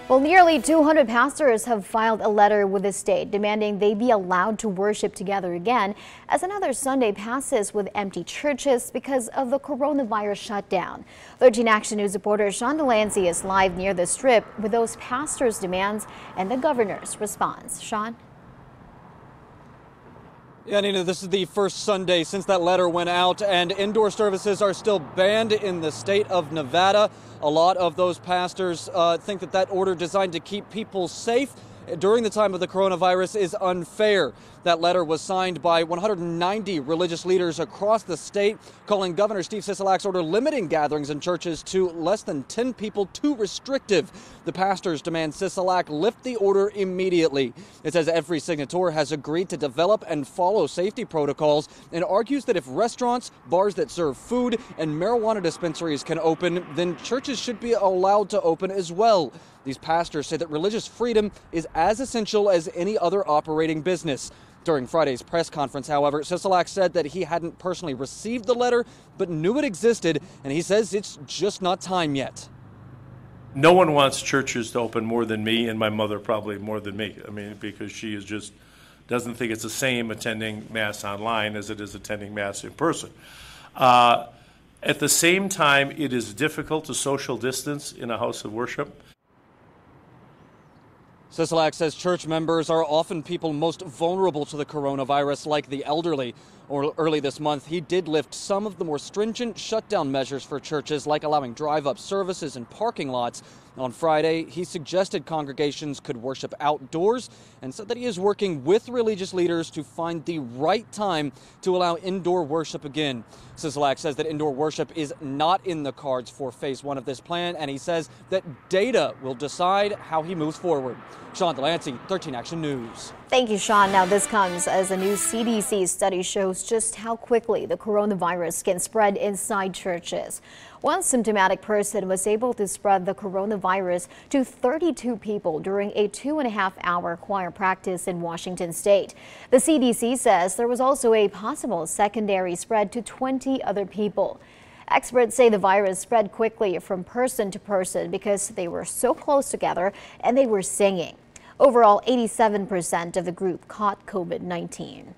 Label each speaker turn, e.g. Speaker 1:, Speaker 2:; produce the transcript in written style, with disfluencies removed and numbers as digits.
Speaker 1: Well, nearly 200 pastors have filed a letter with the state demanding they be allowed to worship together again as another Sunday passes with empty churches because of the coronavirus shutdown. 13 Action News reporter Sean Delancey is live near the Strip with those pastors' demands and the governor's response. Sean?
Speaker 2: Yeah, Nina, this is the first Sunday since that letter went out, and indoor services are still banned in the state of Nevada. A lot of those pastors think that order designed to keep people safe during the time of the coronavirus is unfair. That letter was signed by 190 religious leaders across the state, calling Governor Steve Sisolak's order limiting gatherings in churches to less than 10 people too restrictive. The pastors demand Sisolak lift the order immediately. It says every signator has agreed to develop and follow safety protocols and argues that if restaurants, bars that serve food, and marijuana dispensaries can open, then churches should be allowed to open as well. These pastors say that religious freedom is as essential as any other operating business. During Friday's press conference, however, Sisolak said that he hadn't personally received the letter, but knew it existed, and he says it's just not time yet.
Speaker 3: No one wants churches to open more than me, and my mother probably more than me. I mean, because she is just doesn't think it's the same attending Mass online as it is attending Mass in person. At the same time, it is difficult to social distance in a house of worship.
Speaker 2: Sisolak says church members are often people most vulnerable to the coronavirus, like the elderly. Early this month, he did lift some of the more stringent shutdown measures for churches, like allowing drive-up services in parking lots. On Friday, he suggested congregations could worship outdoors and said that he is working with religious leaders to find the right time to allow indoor worship again. Sisolak says that indoor worship is not in the cards for phase one of this plan, and he says that data will decide how he moves forward. Sean Delancey, 13 Action News.
Speaker 1: Thank you, Sean. Now, this comes as a new CDC study shows just how quickly the coronavirus can spread inside churches. One symptomatic person was able to spread the coronavirus to 32 people during a 2.5-hour choir practice in Washington state. The CDC says there was also a possible secondary spread to 20 other people. Experts say the virus spread quickly from person to person because they were so close together and they were singing. Overall, 87% of the group caught COVID-19.